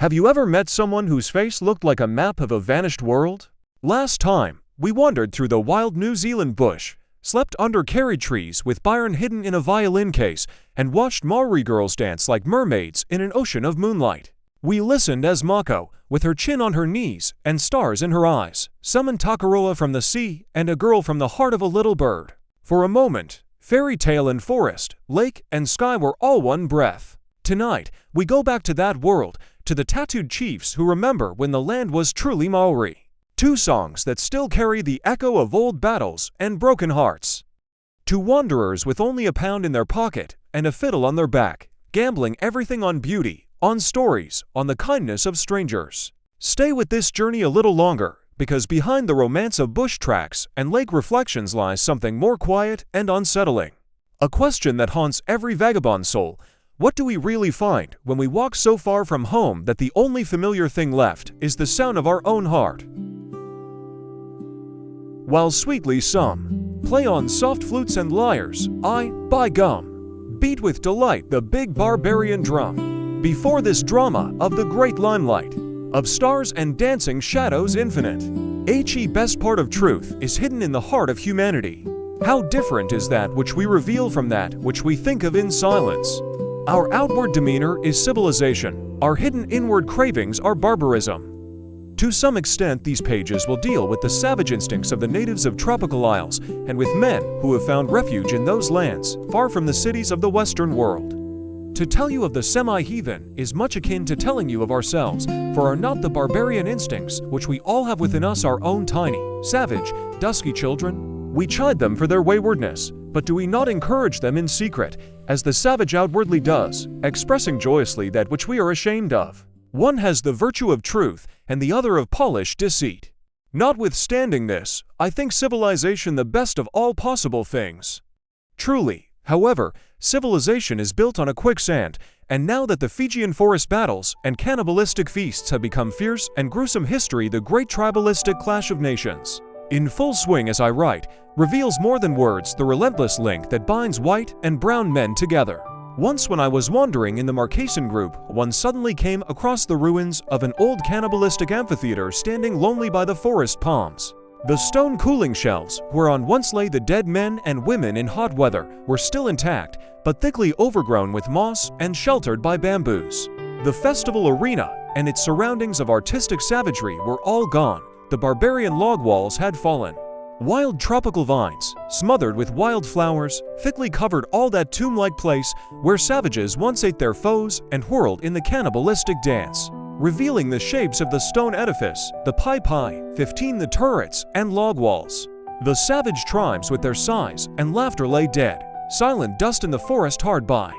Have you ever met someone whose face looked like a map of a vanished world? Last time, we wandered through the wild New Zealand bush, slept under cherry trees with Byron hidden in a violin case, and watched Maori girls dance like mermaids in an ocean of moonlight. We listened as Mako, with her chin on her knees and stars in her eyes, summoned Takaroa from the sea and a girl from the heart of a little bird. For a moment, fairy tale and forest, lake and sky were all one breath. Tonight, we go back to that world, to the tattooed chiefs who remember when the land was truly Maori. Two songs that still carry the echo of old battles and broken hearts. Two wanderers with only a pound in their pocket and a fiddle on their back, gambling everything on beauty, on stories, on the kindness of strangers. Stay with this journey a little longer, because behind the romance of bush tracks and lake reflections lies something more quiet and unsettling. A question that haunts every vagabond soul. What do we really find when we walk so far from home that the only familiar thing left is the sound of our own heart? While sweetly some play on soft flutes and lyres, I, by gum, beat with delight the big barbarian drum. Before this drama of the great limelight, of stars and dancing shadows infinite, the best part of truth is hidden in the heart of humanity. How different is that which we reveal from that which we think of in silence? Our outward demeanor is civilization, our hidden inward cravings are barbarism. To some extent, these pages will deal with the savage instincts of the natives of tropical isles and with men who have found refuge in those lands, far from the cities of the Western world. To tell you of the semi-heathen is much akin to telling you of ourselves, for are not the barbarian instincts which we all have within us our own tiny, savage, dusky children? We chide them for their waywardness, but do we not encourage them in secret, as the savage outwardly does, expressing joyously that which we are ashamed of? One has the virtue of truth, and the other of polished deceit. Notwithstanding this, I think civilization the best of all possible things. Truly, however, civilization is built on a quicksand, and now that the Fijian forest battles and cannibalistic feasts have become fierce and gruesome history, the great tribalistic clash of nations, in full swing as I write, reveals more than words the relentless link that binds white and brown men together. Once when I was wandering in the Marquesan group, one suddenly came across the ruins of an old cannibalistic amphitheater standing lonely by the forest palms. The stone cooling shelves, whereon once lay the dead men and women in hot weather, were still intact, but thickly overgrown with moss and sheltered by bamboos. The festival arena and its surroundings of artistic savagery were all gone. The barbarian log walls had fallen. Wild tropical vines, smothered with wild flowers, thickly covered all that tomb-like place where savages once ate their foes and whirled in the cannibalistic dance, revealing the shapes of the stone edifice, the pai, 15 the turrets and log walls. The savage tribes with their sighs and laughter lay dead, silent dust in the forest hard by.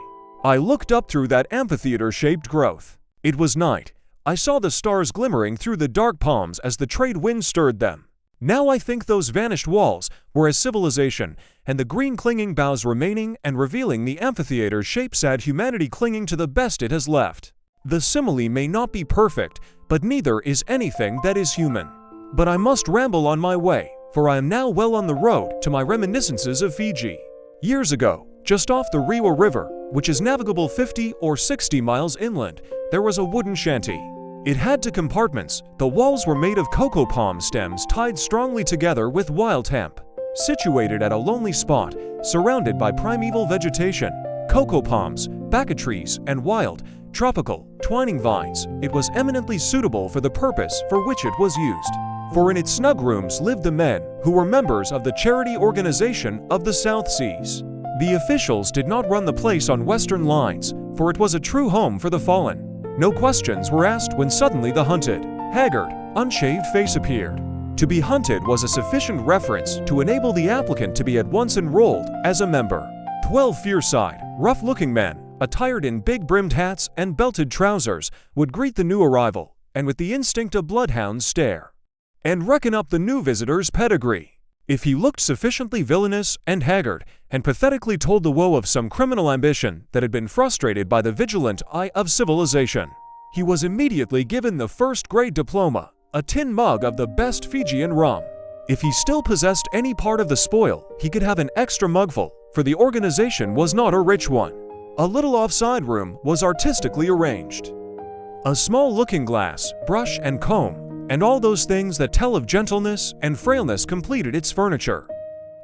I looked up through that amphitheater-shaped growth. It was night. I saw the stars glimmering through the dark palms as the trade wind stirred them. Now I think those vanished walls were as civilization, and the green clinging boughs remaining and revealing the amphitheater's shape, sad humanity clinging to the best it has left. The simile may not be perfect, but neither is anything that is human. But I must ramble on my way, for I am now well on the road to my reminiscences of Fiji. Years ago, just off the Rewa River, which is navigable 50 or 60 miles inland, there was a wooden shanty. It had two compartments. The walls were made of cocoa palm stems tied strongly together with wild hemp. Situated at a lonely spot, surrounded by primeval vegetation, cocoa palms, baka trees, and wild, tropical, twining vines, it was eminently suitable for the purpose for which it was used. For in its snug rooms lived the men who were members of the charity organization of the South Seas. The officials did not run the place on Western lines, for it was a true home for the fallen. No questions were asked when suddenly the hunted, haggard, unshaved face appeared. To be hunted was a sufficient reference to enable the applicant to be at once enrolled as a member. 12 fierce-eyed, rough-looking men, attired in big-brimmed hats and belted trousers, would greet the new arrival, and with the instinct of bloodhounds stare and reckon up the new visitor's pedigree. If he looked sufficiently villainous and haggard, and pathetically told the woe of some criminal ambition that had been frustrated by the vigilant eye of civilization, he was immediately given the first-grade diploma, a tin mug of the best Fijian rum. If he still possessed any part of the spoil, he could have an extra mugful, for the organization was not a rich one. A little offside room was artistically arranged. A small looking-glass, brush and comb, and all those things that tell of gentleness and frailness completed its furniture.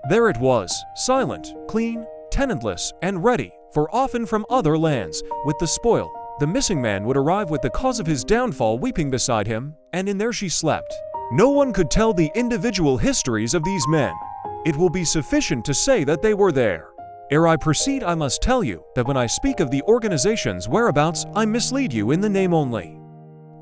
There it was, silent, clean, tenantless, and ready, for often from other lands, with the spoil, the missing man would arrive with the cause of his downfall weeping beside him, and in there she slept. No one could tell the individual histories of these men. It will be sufficient to say that they were there. Ere I proceed, I must tell you that when I speak of the organization's whereabouts, I mislead you in the name only.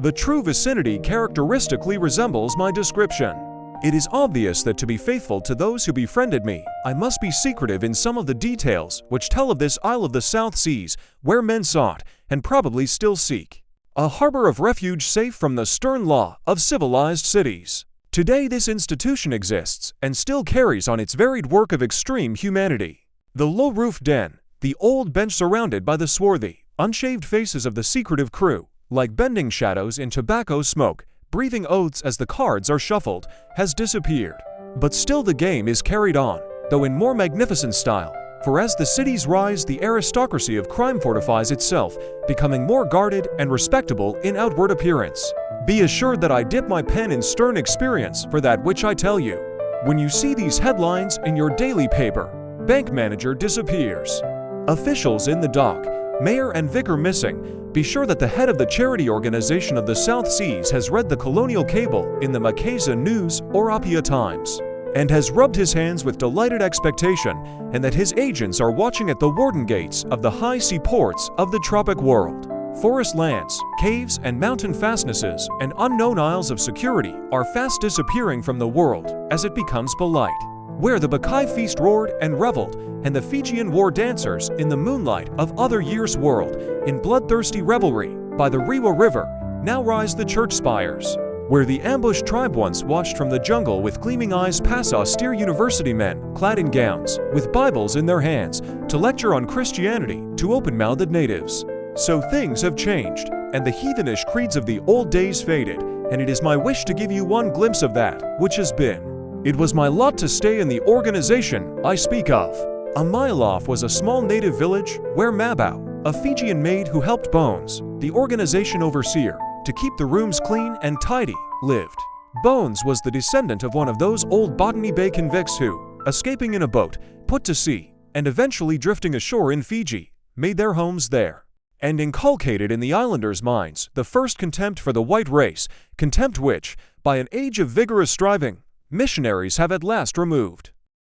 The true vicinity characteristically resembles my description. It is obvious that to be faithful to those who befriended me, I must be secretive in some of the details which tell of this isle of the South Seas, where men sought, and probably still seek, a harbor of refuge safe from the stern law of civilized cities. Today this institution exists, and still carries on its varied work of extreme humanity. The low-roofed den, the old bench surrounded by the swarthy, unshaved faces of the secretive crew, like bending shadows in tobacco smoke, breathing oaths as the cards are shuffled, has disappeared. But still the game is carried on, though in more magnificent style, for as the cities rise, the aristocracy of crime fortifies itself, becoming more guarded and respectable in outward appearance. Be assured that I dip my pen in stern experience for that which I tell you. When you see these headlines in your daily paper, bank manager disappears, officials in the dock, mayor and vicar missing, be sure that the head of the charity organization of the South Seas has read the colonial cable in the Marquesa News or Apia Times, and has rubbed his hands with delighted expectation, and that his agents are watching at the warden gates of the high seaports of the tropic world. Forest lands, caves and mountain fastnesses, and unknown isles of security are fast disappearing from the world as it becomes polite. Where the Bacchae feast roared and reveled, and the Fijian war dancers in the moonlight of other years whirled, in bloodthirsty revelry, by the Rewa River, now rise the church spires. Where the ambushed tribe once watched from the jungle with gleaming eyes pass austere university men, clad in gowns, with Bibles in their hands, to lecture on Christianity to open-mouthed natives. So things have changed, and the heathenish creeds of the old days faded, and it is my wish to give you one glimpse of that which has been. It was my lot to stay in the organization I speak of. A mile off was a small native village where Mabau, a Fijian maid who helped Bones, the organization overseer, to keep the rooms clean and tidy, lived. Bones was the descendant of one of those old Botany Bay convicts who, escaping in a boat, put to sea, and eventually drifting ashore in Fiji, made their homes there, and inculcated in the islanders' minds the first contempt for the white race, contempt which, by an age of vigorous striving, missionaries have at last removed.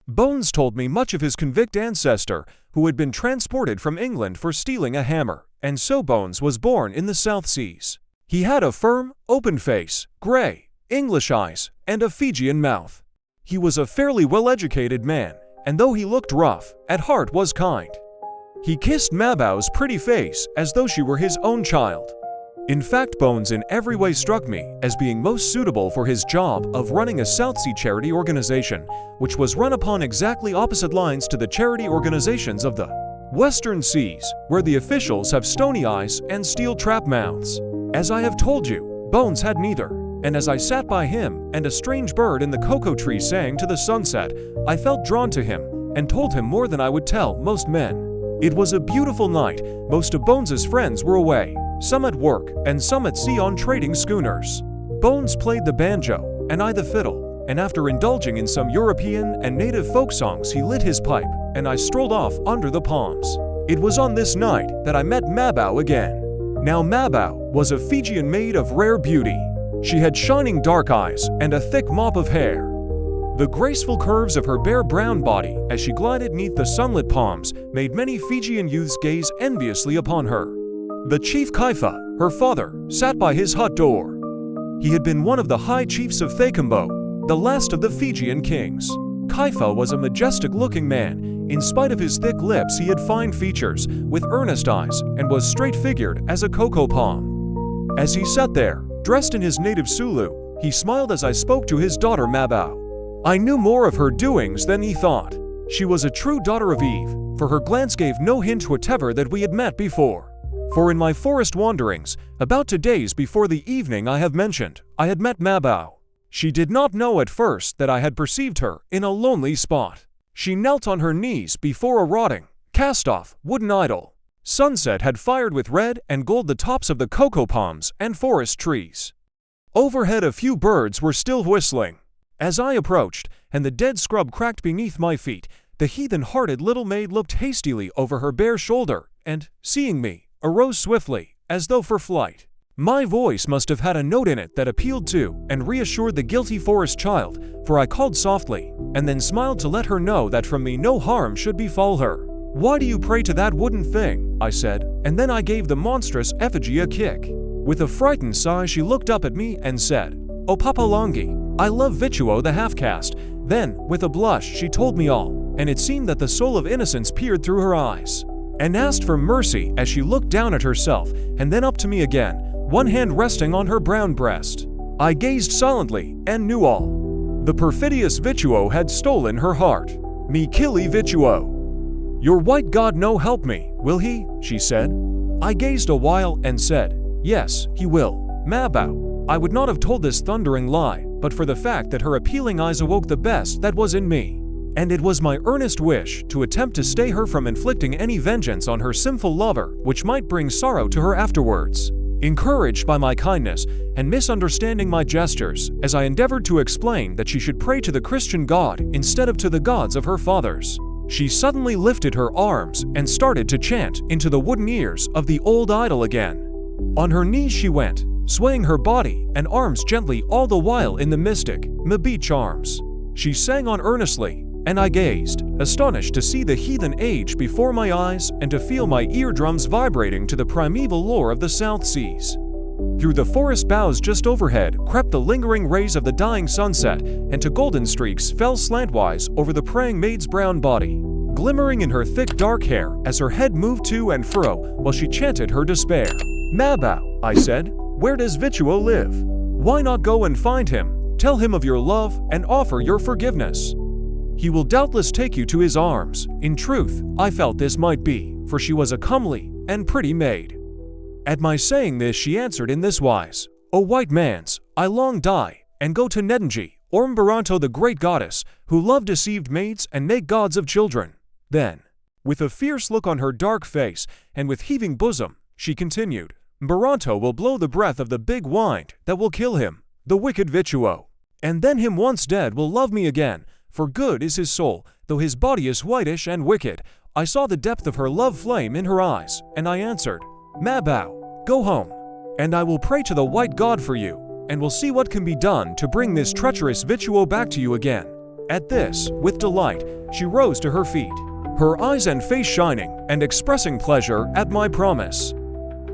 Bones told me much of his convict ancestor, who had been transported from England for stealing a hammer, and so Bones was born in the South Seas. He had a firm, open face, gray, English eyes, and a Fijian mouth. He was a fairly well-educated man, and though he looked rough, at heart was kind. He kissed Mabau's pretty face as though she were his own child. In fact, Bones in every way struck me as being most suitable for his job of running a South Sea charity organization, which was run upon exactly opposite lines to the charity organizations of the Western Seas, where the officials have stony eyes and steel trap mouths. As I have told you, Bones had neither, and as I sat by him and a strange bird in the cocoa tree sang to the sunset, I felt drawn to him and told him more than I would tell most men. It was a beautiful night. Most of Bones's friends were away, some at work and some at sea on trading schooners. Bones played the banjo and I the fiddle, and after indulging in some European and native folk songs he lit his pipe, and I strolled off under the palms. It was on this night that I met Mabau again. Now Mabau was a Fijian maid of rare beauty. She had shining dark eyes and a thick mop of hair. The graceful curves of her bare brown body as she glided neath the sunlit palms made many Fijian youths gaze enviously upon her. The chief Kaifa, her father, sat by his hut door. He had been one of the high chiefs of Thakambo, the last of the Fijian kings. Kaifa was a majestic-looking man. In spite of his thick lips, he had fine features, with earnest eyes, and was straight-figured as a cocoa palm. As he sat there, dressed in his native Sulu, he smiled as I spoke to his daughter Mabau. I knew more of her doings than he thought. She was a true daughter of Eve, for her glance gave no hint whatever that we had met before. For in my forest wanderings, about 2 days before the evening I have mentioned, I had met Mabau. She did not know at first that I had perceived her in a lonely spot. She knelt on her knees before a rotting, cast-off wooden idol. Sunset had fired with red and gold the tops of the cocoa palms and forest trees. Overhead a few birds were still whistling. As I approached, and the dead scrub cracked beneath my feet, the heathen-hearted little maid looked hastily over her bare shoulder, and, seeing me, arose swiftly, as though for flight. My voice must have had a note in it that appealed to and reassured the guilty forest child, for I called softly, and then smiled to let her know that from me no harm should befall her. "Why do you pray to that wooden thing?" I said, and then I gave the monstrous effigy a kick. With a frightened sigh she looked up at me and said, "O Papa Longi, I love Vituo the half-caste." Then, with a blush, she told me all, and it seemed that the soul of innocence peered through her eyes, and asked for mercy as she looked down at herself, and then up to me again, one hand resting on her brown breast. I gazed silently, and knew all. The perfidious Vituo had stolen her heart. "Me killy Vituo. Your white god no help me, will he?" she said. I gazed a while and said, "Yes, he will, Mabao." I would not have told this thundering lie, but for the fact that her appealing eyes awoke the best that was in me. And it was my earnest wish to attempt to stay her from inflicting any vengeance on her sinful lover, which might bring sorrow to her afterwards. Encouraged by my kindness, and misunderstanding my gestures, as I endeavored to explain that she should pray to the Christian God instead of to the gods of her fathers, she suddenly lifted her arms and started to chant into the wooden ears of the old idol again. On her knees she went, swaying her body and arms gently all the while in the mystic, Mabi charms. She sang on earnestly, and I gazed, astonished to see the heathen age before my eyes and to feel my eardrums vibrating to the primeval lore of the South Seas. Through the forest boughs just overhead crept the lingering rays of the dying sunset, and to golden streaks fell slantwise over the praying maid's brown body, glimmering in her thick dark hair as her head moved to and fro while she chanted her despair. "Mabao," I said, "where does Vituo live? Why not go and find him, tell him of your love, and offer your forgiveness? He will doubtless take you to his arms." In truth, I felt this might be, for she was a comely and pretty maid. At my saying this she answered in this wise, "O white mans, I long die, and go to Nedenji, or Mbaranto the great goddess, who love deceived maids and make gods of children." Then, with a fierce look on her dark face, and with heaving bosom, she continued, "Mbaranto will blow the breath of the big wind that will kill him, the wicked Vituo. And then him once dead will love me again, for good is his soul, though his body is whitish and wicked." I saw the depth of her love flame in her eyes, and I answered, "Mabao, go home, and I will pray to the white god for you, and will see what can be done to bring this treacherous Vituo back to you again." At this, with delight, she rose to her feet, her eyes and face shining and expressing pleasure at my promise.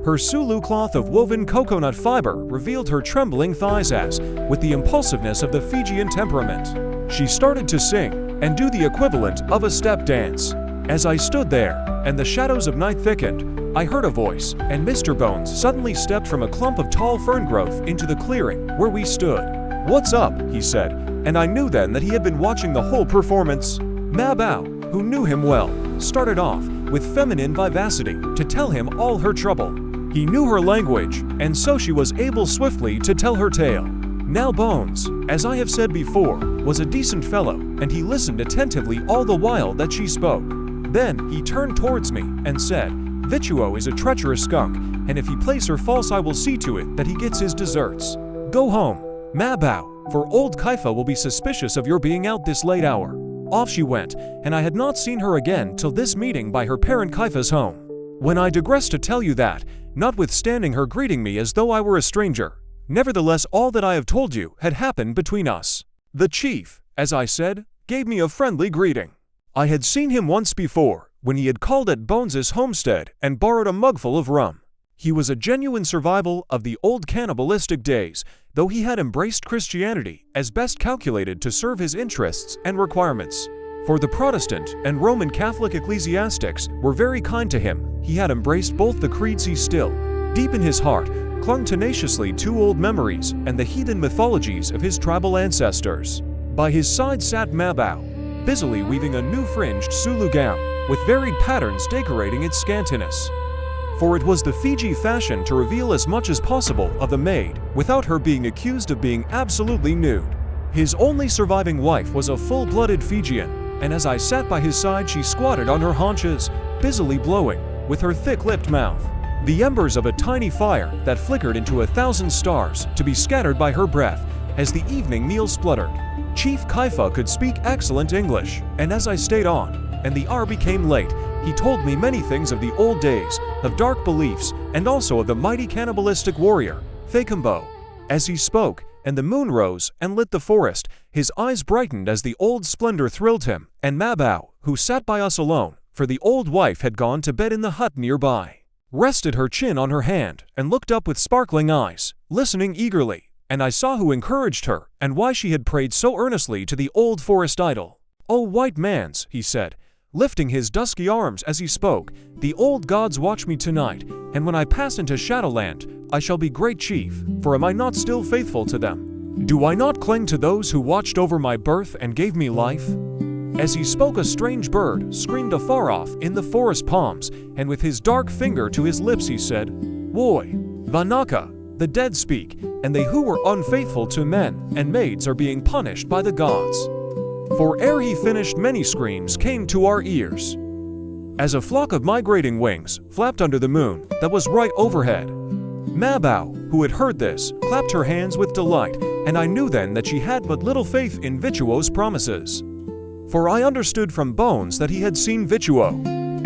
Her Sulu cloth of woven coconut fiber revealed her trembling thighs as, with the impulsiveness of the Fijian temperament, she started to sing and do the equivalent of a step dance. As I stood there, and the shadows of night thickened, I heard a voice, and Mr. Bones suddenly stepped from a clump of tall fern growth into the clearing where we stood. "What's up?" he said, and I knew then that he had been watching the whole performance. Mabao, who knew him well, started off, with feminine vivacity, to tell him all her trouble. He knew her language, and so she was able swiftly to tell her tale. Now Bones, as I have said before, was a decent fellow, and he listened attentively all the while that she spoke. Then he turned towards me and said, "Vituo is a treacherous skunk, and if he plays her false I will see to it that he gets his deserts. Go home, Mabao, for old Kaifa will be suspicious of your being out this late hour." Off she went, and I had not seen her again till this meeting by her parent Kaifa's home. When I digress to tell you that, notwithstanding her greeting me as though I were a stranger, nevertheless all that I have told you had happened between us. The chief, as I said, gave me a friendly greeting. I had seen him once before, when he had called at Bones's homestead and borrowed a mugful of rum. He was a genuine survival of the old cannibalistic days, though he had embraced Christianity as best calculated to serve his interests and requirements. For the Protestant and Roman Catholic ecclesiastics were very kind to him. He had embraced both the creeds. He still, deep in his heart, clung tenaciously to old memories and the heathen mythologies of his tribal ancestors. By his side sat Mabao, busily weaving a new fringed Sulu gown, with varied patterns decorating its scantiness. For it was the Fiji fashion to reveal as much as possible of the maid, without her being accused of being absolutely nude. His only surviving wife was a full-blooded Fijian, and as I sat by his side she squatted on her haunches, busily blowing, with her thick-lipped mouth, the embers of a tiny fire that flickered into 1,000 stars to be scattered by her breath as the evening meal spluttered. Chief Kaifa could speak excellent English, and as I stayed on, and the hour became late, he told me many things of the old days, of dark beliefs, and also of the mighty cannibalistic warrior, Vagabond. As he spoke, and the moon rose and lit the forest, his eyes brightened as the old splendor thrilled him, and Mabao, who sat by us alone, for the old wife had gone to bed in the hut nearby, rested her chin on her hand, and looked up with sparkling eyes, listening eagerly, and I saw who encouraged her, and why she had prayed so earnestly to the old forest idol. "O white mans," he said, lifting his dusky arms as he spoke, "the old gods watch me tonight, and when I pass into Shadowland, I shall be great chief, for am I not still faithful to them? Do I not cling to those who watched over my birth and gave me life?" As he spoke, a strange bird screamed afar off in the forest palms, and with his dark finger to his lips he said, "Woi, Vanaka, the dead speak, and they who were unfaithful to men and maids are being punished by the gods." For ere he finished, many screams came to our ears, as a flock of migrating wings flapped under the moon that was right overhead. Mabao, who had heard this, clapped her hands with delight, and I knew then that she had but little faith in Vituo's promises. For I understood from Bones that he had seen Vituo,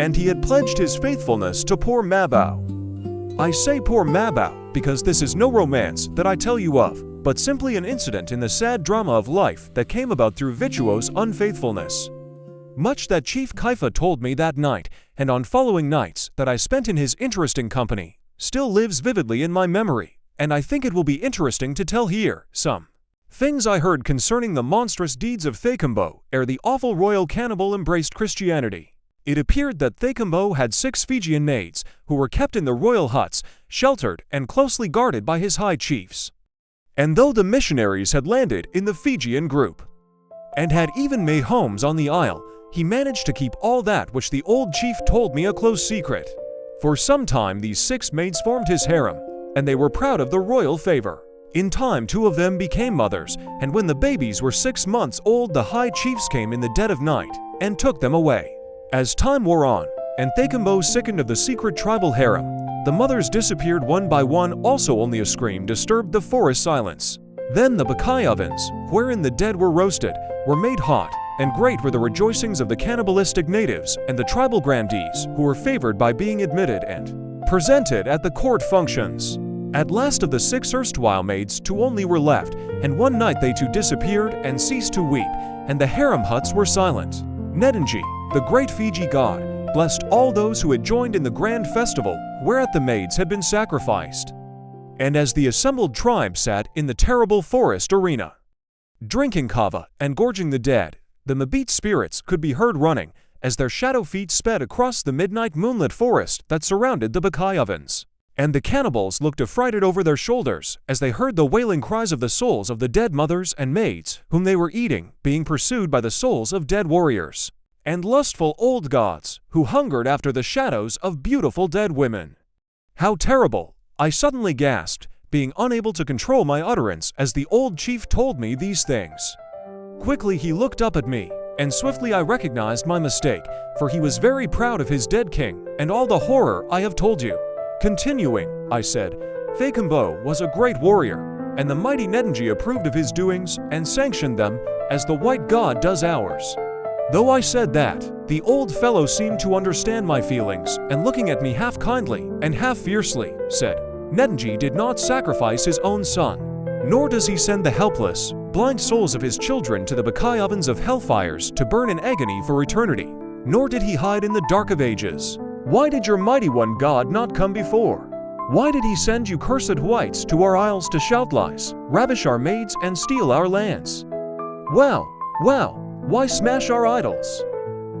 and he had pledged his faithfulness to poor Mabao. I say poor Mabao because this is no romance that I tell you of, but simply an incident in the sad drama of life that came about through Vituo's unfaithfulness. Much that Chief Kaifa told me that night, and on following nights that I spent in his interesting company, still lives vividly in my memory, and I think it will be interesting to tell here some things I heard concerning the monstrous deeds of Vagabond ere the awful royal cannibal embraced Christianity. It appeared that Vagabond had 6 Fijian maids, who were kept in the royal huts, sheltered and closely guarded by his high chiefs. And though the missionaries had landed in the Fijian group, and had even made homes on the isle, he managed to keep all that which the old chief told me a close secret. For some time these 6 maids formed his harem, and they were proud of the royal favor. In time 2 of them became mothers, and when the babies were 6 months old the high chiefs came in the dead of night, and took them away. As time wore on, and Vagabond sickened of the secret tribal harem, the mothers disappeared one by one, also only a scream disturbed the forest silence. Then the Bakai ovens, wherein the dead were roasted, were made hot, and great were the rejoicings of the cannibalistic natives and the tribal grandees who were favored by being admitted and presented at the court functions. At last of the 6 erstwhile maids 2 only were left, and one night they too disappeared and ceased to weep, and the harem huts were silent. Nedenji, the great Fiji god, blessed all those who had joined in the grand festival whereat the maids had been sacrificed. And as the assembled tribe sat in the terrible forest arena, drinking kava and gorging the dead, the Mabit spirits could be heard running as their shadow feet sped across the midnight moonlit forest that surrounded the Bakai ovens. And the cannibals looked affrighted over their shoulders as they heard the wailing cries of the souls of the dead mothers and maids whom they were eating, being pursued by the souls of dead warriors and lustful old gods who hungered after the shadows of beautiful dead women. How terrible! I suddenly gasped, being unable to control my utterance as the old chief told me these things. Quickly he looked up at me, and swiftly I recognized my mistake, for he was very proud of his dead king and all the horror I have told you. Continuing, I said, Vagabond was a great warrior, and the mighty Nedenji approved of his doings and sanctioned them as the white god does ours. Though I said that, the old fellow seemed to understand my feelings, and looking at me half kindly and half fiercely, said, Nedenji did not sacrifice his own son, nor does he send the helpless, blind souls of his children to the Bakai ovens of hellfires to burn in agony for eternity, nor did he hide in the dark of ages. Why did your mighty one God not come before? Why did he send you cursed whites to our isles to shout lies, ravish our maids, and steal our lands? Well, why smash our idols?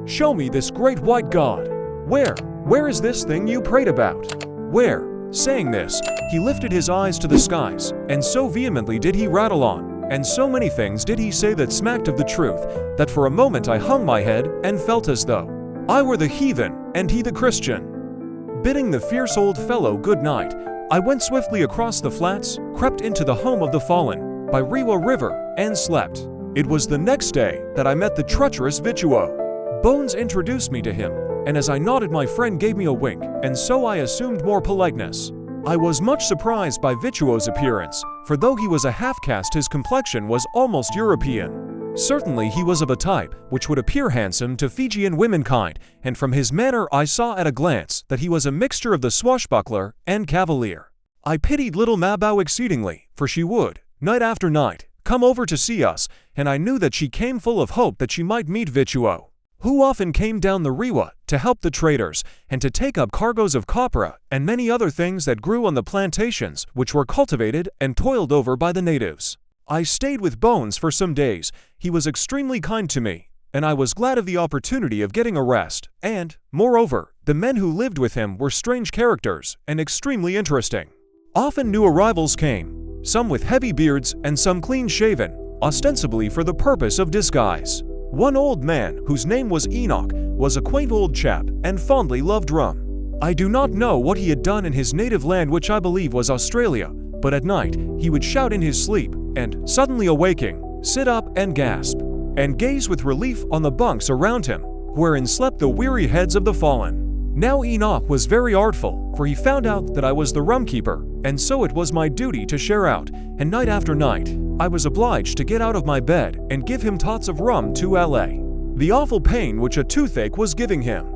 Show me this great white God. Where is this thing you prayed about? Where? Saying this, he lifted his eyes to the skies, and so vehemently did he rattle on, and so many things did he say that smacked of the truth, that for a moment I hung my head and felt as though I were the heathen and he the Christian. Bidding the fierce old fellow good night, I went swiftly across the flats, crept into the home of the fallen, by Rewa River, and slept. It was the next day that I met the treacherous Vituo. Bones introduced me to him, and as I nodded my friend gave me a wink, and so I assumed more politeness. I was much surprised by Vituo's appearance, for though he was a half-caste his complexion was almost European. Certainly he was of a type which would appear handsome to Fijian womankind, and from his manner I saw at a glance that he was a mixture of the swashbuckler and cavalier. I pitied little Mabao exceedingly, for she would, night after night, come over to see us, and I knew that she came full of hope that she might meet Vituo, who often came down the Rewa to help the traders and to take up cargoes of copra and many other things that grew on the plantations which were cultivated and toiled over by the natives. I stayed with Bones for some days. He was extremely kind to me, and I was glad of the opportunity of getting a rest, and, moreover, the men who lived with him were strange characters and extremely interesting. Often new arrivals came, some with heavy beards and some clean-shaven, ostensibly for the purpose of disguise. One old man, whose name was Enoch, was a quaint old chap and fondly loved rum. I do not know what he had done in his native land, which I believe was Australia, but at night he would shout in his sleep, and, suddenly awaking, sit up and gasp, and gaze with relief on the bunks around him, wherein slept the weary heads of the fallen. Now Enoch was very artful, for he found out that I was the rum keeper, and so it was my duty to share out, and night after night, I was obliged to get out of my bed and give him tots of rum to allay the awful pain which a toothache was giving him.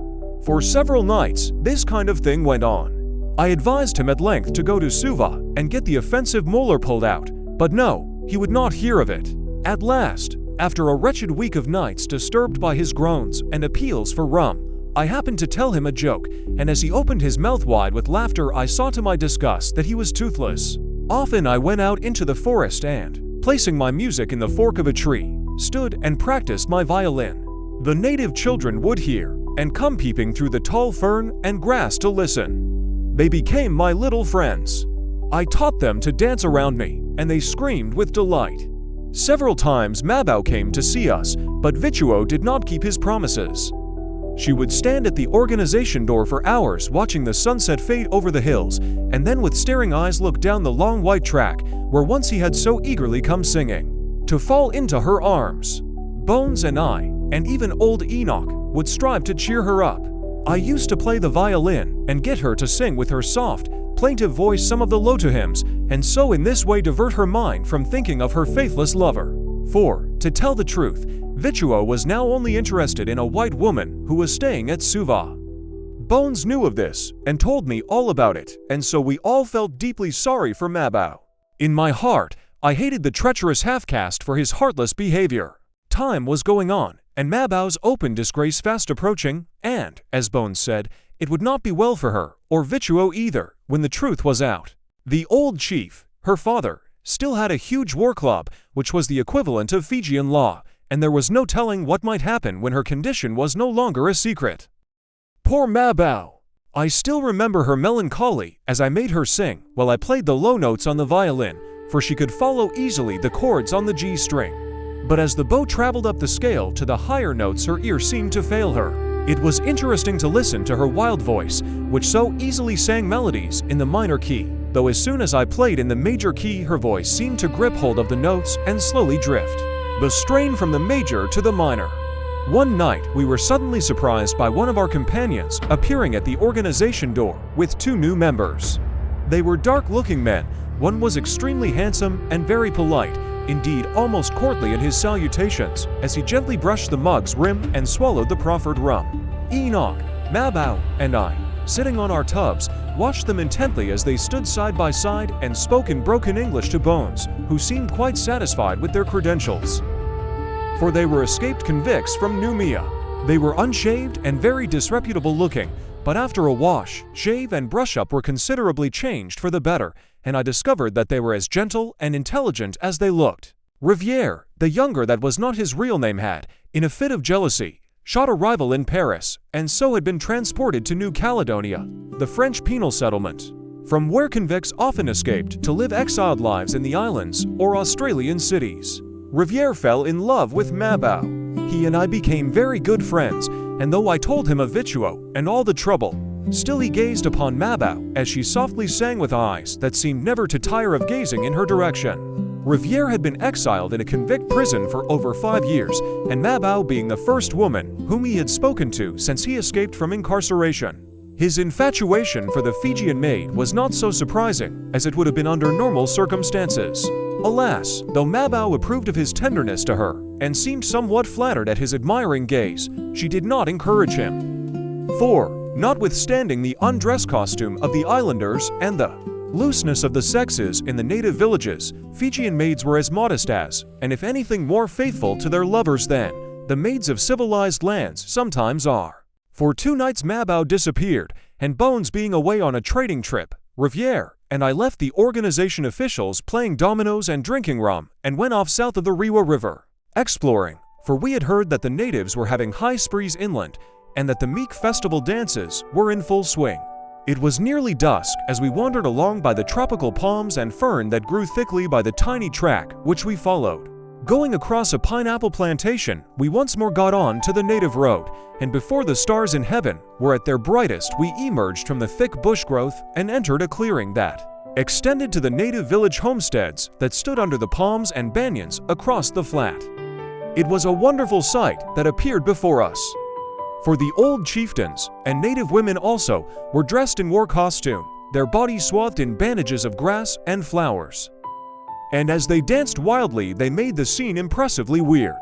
For several nights, this kind of thing went on. I advised him at length to go to Suva and get the offensive molar pulled out, but no, he would not hear of it. At last, after a wretched week of nights disturbed by his groans and appeals for rum, I happened to tell him a joke, and as he opened his mouth wide with laughter I saw to my disgust that he was toothless. Often I went out into the forest and, placing my music in the fork of a tree, stood and practiced my violin. The native children would hear, and come peeping through the tall fern and grass to listen. They became my little friends. I taught them to dance around me, and they screamed with delight. Several times Mabao came to see us, but Vituo did not keep his promises. She would stand at the organization door for hours watching the sunset fade over the hills, and then with staring eyes look down the long white track where once he had so eagerly come singing, to fall into her arms. Bones and I, and even old Enoch, would strive to cheer her up. I used to play the violin and get her to sing with her soft, plaintive voice some of the Loto hymns, and so in this way divert her mind from thinking of her faithless lover. For, to tell the truth, Vituo was now only interested in a white woman who was staying at Suva. Bones knew of this and told me all about it, and so we all felt deeply sorry for Mabao. In my heart, I hated the treacherous half-caste for his heartless behavior. Time was going on, and Mabao's open disgrace fast approaching, and, as Bones said, it would not be well for her, or Vituo either, when the truth was out. The old chief, her father, still had a huge war club, which was the equivalent of Fijian law, and there was no telling what might happen when her condition was no longer a secret. Poor Mabao! I still remember her melancholy as I made her sing while I played the low notes on the violin, for she could follow easily the chords on the G string. But as the bow traveled up the scale to the higher notes, her ear seemed to fail her. It was interesting to listen to her wild voice, which so easily sang melodies in the minor key, though as soon as I played in the major key her voice seemed to grip hold of the notes and slowly drift the strain from the major to the minor. One night, we were suddenly surprised by one of our companions appearing at the organization door with two new members. They were dark-looking men. One was extremely handsome and very polite, indeed almost courtly in his salutations, as he gently brushed the mug's rim and swallowed the proffered rum. Enoch, Mabao, and I, sitting on our tubs, watched them intently as they stood side by side and spoke in broken English to Bones, who seemed quite satisfied with their credentials. For they were escaped convicts from Numia. They were unshaved and very disreputable looking, but after a wash, shave, and brush-up were considerably changed for the better, and I discovered that they were as gentle and intelligent as they looked. Riviere, the younger, that was not his real name, had, in a fit of jealousy, shot a rival in Paris, and so had been transported to New Caledonia, the French penal settlement, from where convicts often escaped to live exiled lives in the islands or Australian cities. Riviere fell in love with Mabao. He and I became very good friends, and though I told him of Vituo and all the trouble, Still he gazed upon Mabao as she softly sang with eyes that seemed never to tire of gazing in her direction. Riviere had been exiled in a convict prison for over 5 years, and Mabao being the first woman whom he had spoken to since he escaped from incarceration. His infatuation for the Fijian maid was not so surprising, as it would have been under normal circumstances. Alas, though Mabao approved of his tenderness to her, and seemed somewhat flattered at his admiring gaze, she did not encourage him. For, notwithstanding the undress costume of the islanders and the looseness of the sexes in the native villages, Fijian maids were as modest as, and if anything more faithful to their lovers than, the maids of civilized lands sometimes are. For 2 nights Mabao disappeared, and Bones being away on a trading trip, Riviere and I left the organization officials playing dominoes and drinking rum and went off south of the Rewa River, exploring, for we had heard that the natives were having high sprees inland and that the Meek festival dances were in full swing. It was nearly dusk as we wandered along by the tropical palms and fern that grew thickly by the tiny track which we followed. Going across a pineapple plantation, we once more got on to the native road, and before the stars in heaven were at their brightest, we emerged from the thick bush growth and entered a clearing that extended to the native village homesteads that stood under the palms and banyans across the flat. It was a wonderful sight that appeared before us. For the old chieftains, and native women also, were dressed in war costume, their bodies swathed in bandages of grass and flowers. And as they danced wildly, they made the scene impressively weird.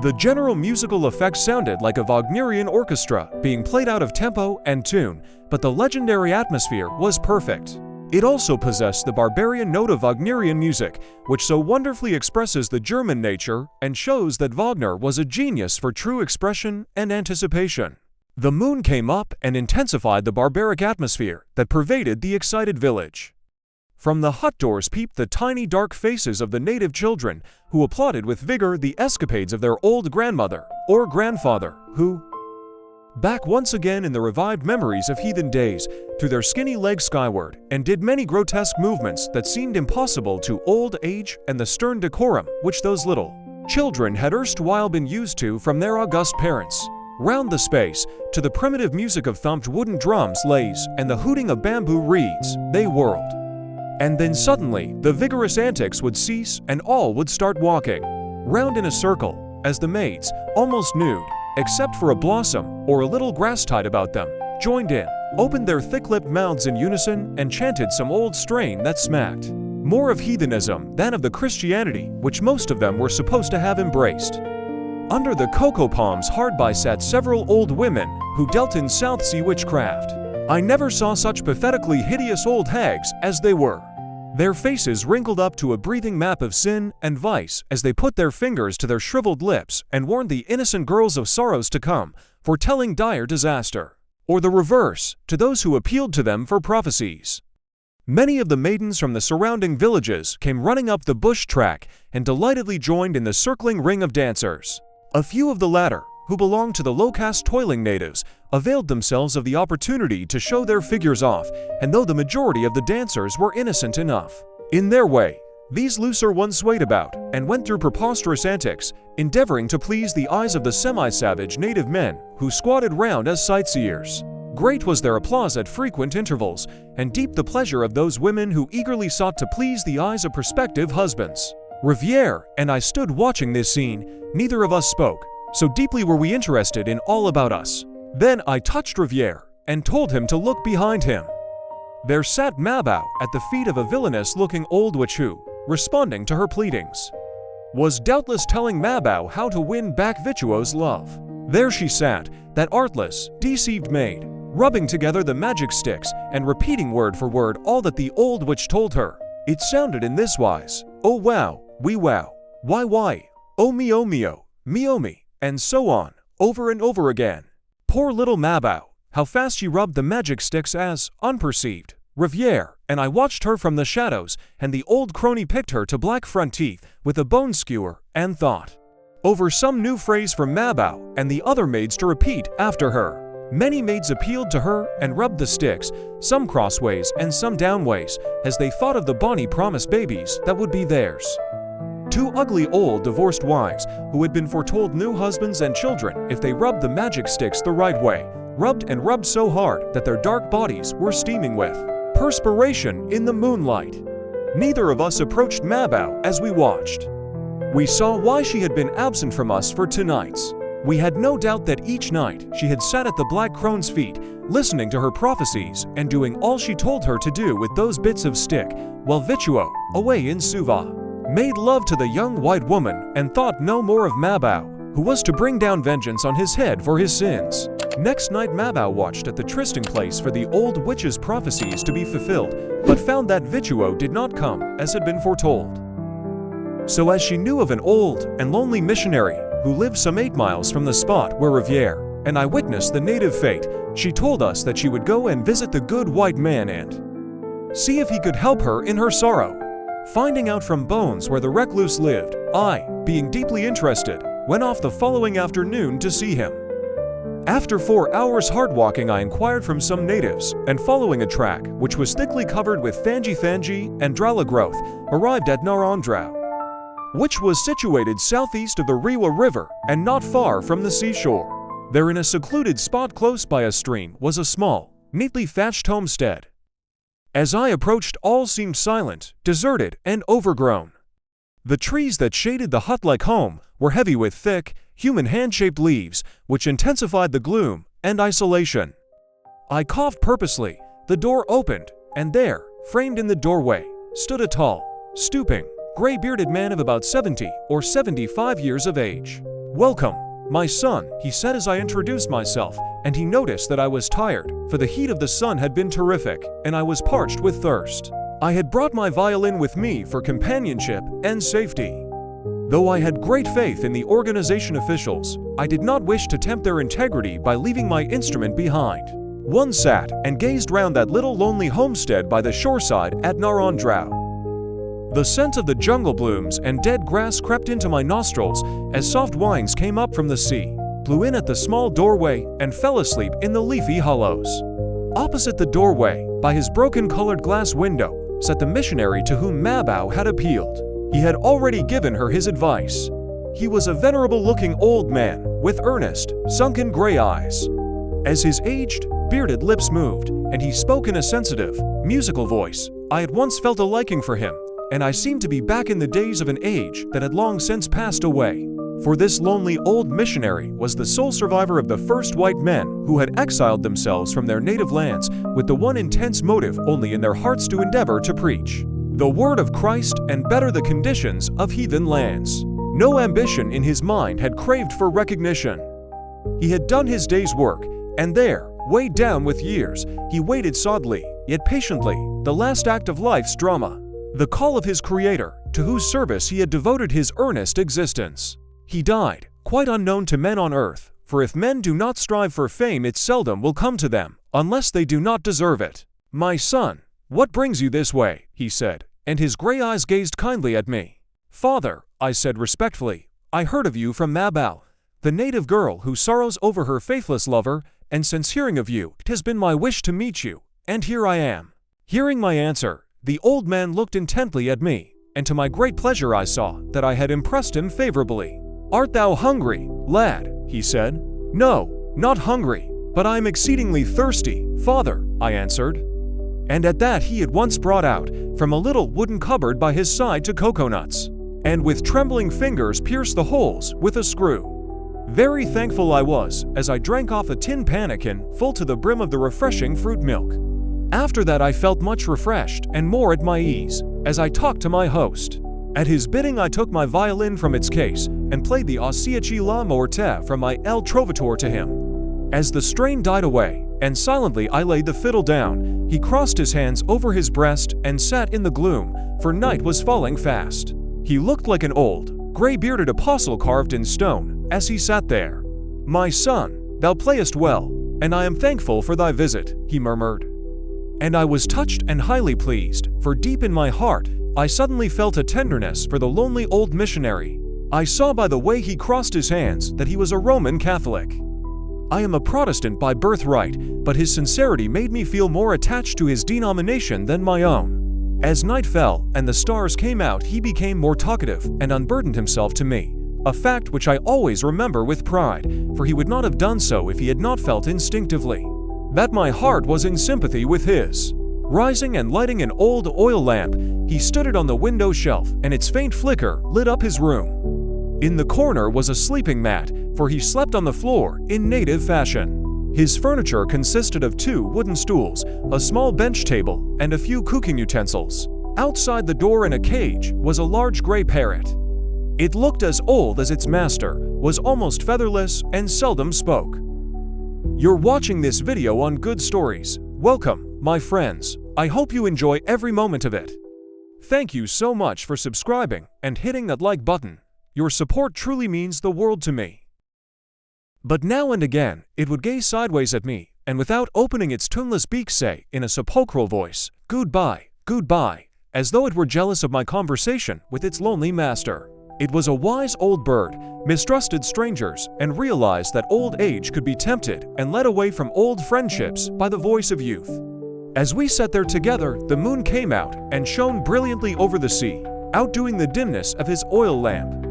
The general musical effect sounded like a Wagnerian orchestra being played out of tempo and tune, but the legendary atmosphere was perfect. It also possessed the barbarian note of Wagnerian music, which so wonderfully expresses the German nature and shows that Wagner was a genius for true expression and anticipation. The moon came up and intensified the barbaric atmosphere that pervaded the excited village. From the hut doors peeped the tiny dark faces of the native children, who applauded with vigor the escapades of their old grandmother or grandfather, who, back once again in the revived memories of heathen days, threw their skinny legs skyward and did many grotesque movements that seemed impossible to old age and the stern decorum which those little children had erstwhile been used to from their august parents. Round the space, to the primitive music of thumped wooden drums, lays, and the hooting of bamboo reeds, they whirled. And then suddenly, the vigorous antics would cease and all would start walking round in a circle, as the maids, almost nude, except for a blossom or a little grass tied about them, joined in, opened their thick-lipped mouths in unison, and chanted some old strain that smacked more of heathenism than of the Christianity which most of them were supposed to have embraced. Under the cocoa palms hard by sat several old women who dealt in South Sea witchcraft. I never saw such pathetically hideous old hags as they were. Their faces wrinkled up to a breathing map of sin and vice as they put their fingers to their shriveled lips and warned the innocent girls of sorrows to come, foretelling dire disaster, or the reverse, to those who appealed to them for prophecies. Many of the maidens from the surrounding villages came running up the bush track and delightedly joined in the circling ring of dancers. A few of the latter, who belonged to the low-caste toiling natives, availed themselves of the opportunity to show their figures off, and though the majority of the dancers were innocent enough, in their way, these looser ones swayed about and went through preposterous antics, endeavoring to please the eyes of the semi-savage native men who squatted round as sightseers. Great was their applause at frequent intervals, and deep the pleasure of those women who eagerly sought to please the eyes of prospective husbands. Riviere and I stood watching this scene. Neither of us spoke, so deeply were we interested in all about us. Then I touched Riviere and told him to look behind him. There sat Mabao at the feet of a villainous-looking old witch who, responding to her pleadings, was doubtless telling Mabao how to win back Vichuo's love. There she sat, that artless, deceived maid, rubbing together the magic sticks and repeating word for word all that the old witch told her. It sounded in this wise: "Oh wow, wee wow, why, oh mio, me," and so on, over and over again. Poor little Mabao, how fast she rubbed the magic sticks as, unperceived, Riviere and I watched her from the shadows, and the old crony picked her to black front teeth with a bone skewer and thought over some new phrase from Mabao and the other maids to repeat after her. Many maids appealed to her and rubbed the sticks, some crossways and some downways, as they thought of the bonny promised babies that would be theirs. 2 ugly old divorced wives, who had been foretold new husbands and children if they rubbed the magic sticks the right way, rubbed and rubbed so hard that their dark bodies were steaming with perspiration in the moonlight. Neither of us approached Mabao as we watched. We saw why she had been absent from us for 2 nights. We had no doubt that each night she had sat at the Black Crone's feet, listening to her prophecies and doing all she told her to do with those bits of stick, while Vituo, away in Suva, made love to the young white woman and thought no more of Mabao, who was to bring down vengeance on his head for his sins. Next night Mabao watched at the trysting place for the old witch's prophecies to be fulfilled, but found that Vituo did not come as had been foretold. So as she knew of an old and lonely missionary who lived some 8 miles from the spot where Riviere and I witnessed the native fate, she told us that she would go and visit the good white man and see if he could help her in her sorrow. Finding out from Bones where the recluse lived, I, being deeply interested, went off the following afternoon to see him. After 4 hours hard walking, I inquired from some natives, and following a track which was thickly covered with thangi and drala growth, arrived at Narandrau, which was situated southeast of the Rewa River and not far from the seashore. There, in a secluded spot close by a stream, was a small, neatly thatched homestead. As I approached, all seemed silent, deserted, and overgrown. The trees that shaded the hut-like home were heavy with thick, human hand-shaped leaves, which intensified the gloom and isolation. I coughed purposely. The door opened, and there, framed in the doorway, stood a tall, stooping, gray-bearded man of about 70 or 75 years of age. "Welcome, my son," he said as I introduced myself, and he noticed that I was tired, for the heat of the sun had been terrific, and I was parched with thirst. I had brought my violin with me for companionship and safety. Though I had great faith in the organization officials, I did not wish to tempt their integrity by leaving my instrument behind. One sat and gazed round that little lonely homestead by the shoreside at Narandrau. The scent of the jungle blooms and dead grass crept into my nostrils as soft winds came up from the sea, blew in at the small doorway, and fell asleep in the leafy hollows. Opposite the doorway, by his broken-colored glass window, sat the missionary to whom Mabao had appealed. He had already given her his advice. He was a venerable-looking old man with earnest, sunken gray eyes. As his aged, bearded lips moved, and he spoke in a sensitive, musical voice, I at once felt a liking for him, and I seemed to be back in the days of an age that had long since passed away. For this lonely old missionary was the sole survivor of the first white men who had exiled themselves from their native lands with the one intense motive only in their hearts to endeavor to preach the word of Christ and better the conditions of heathen lands. No ambition in his mind had craved for recognition. He had done his day's work, and there, weighed down with years, he waited sadly, yet patiently, the last act of life's drama, the call of his Creator, to whose service he had devoted his earnest existence. He died, quite unknown to men on earth, for if men do not strive for fame, it seldom will come to them, unless they do not deserve it. "My son, what brings you this way?" he said, and his gray eyes gazed kindly at me. "Father," I said respectfully, "I heard of you from Mabao, the native girl who sorrows over her faithless lover, and since hearing of you, it has been my wish to meet you, and here I am." Hearing my answer, the old man looked intently at me, and to my great pleasure I saw that I had impressed him favorably. "Art thou hungry, lad?" he said. "No, not hungry, but I am exceedingly thirsty, father," I answered. And at that he at once brought out, from a little wooden cupboard by his side, 2 coconuts, and with trembling fingers pierced the holes with a screw. Very thankful I was, as I drank off a tin pannikin full to the brim of the refreshing fruit milk. After that I felt much refreshed and more at my ease, as I talked to my host. At his bidding I took my violin from its case, and played the Odyssey la Morte from my El Trovatore to him. As the strain died away, and silently I laid the fiddle down, he crossed his hands over his breast and sat in the gloom, for night was falling fast. He looked like an old, gray-bearded apostle carved in stone, as he sat there. "My son, thou playest well, and I am thankful for thy visit," he murmured. And I was touched and highly pleased, for deep in my heart, I suddenly felt a tenderness for the lonely old missionary. I saw by the way he crossed his hands that he was a Roman Catholic. I am a Protestant by birthright, but his sincerity made me feel more attached to his denomination than my own. As night fell and the stars came out, he became more talkative and unburdened himself to me, a fact which I always remember with pride, for he would not have done so if he had not felt instinctively that my heart was in sympathy with his. Rising and lighting an old oil lamp, he stood it on the window shelf, and its faint flicker lit up his room. In the corner was a sleeping mat, for he slept on the floor in native fashion. His furniture consisted of 2 wooden stools, a small bench table, and a few cooking utensils. Outside the door in a cage was a large gray parrot. It looked as old as its master, was almost featherless, and seldom spoke. You're watching this video on Good Stories. Welcome, my friends. I hope you enjoy every moment of it. Thank you so much for subscribing and hitting that like button. Your support truly means the world to me. But now and again, it would gaze sideways at me, and without opening its tuneless beak say, in a sepulchral voice, "Goodbye, goodbye," as though it were jealous of my conversation with its lonely master. It was a wise old bird, mistrusted strangers, and realized that old age could be tempted and led away from old friendships by the voice of youth. As we sat there together, the moon came out and shone brilliantly over the sea, outdoing the dimness of his oil lamp.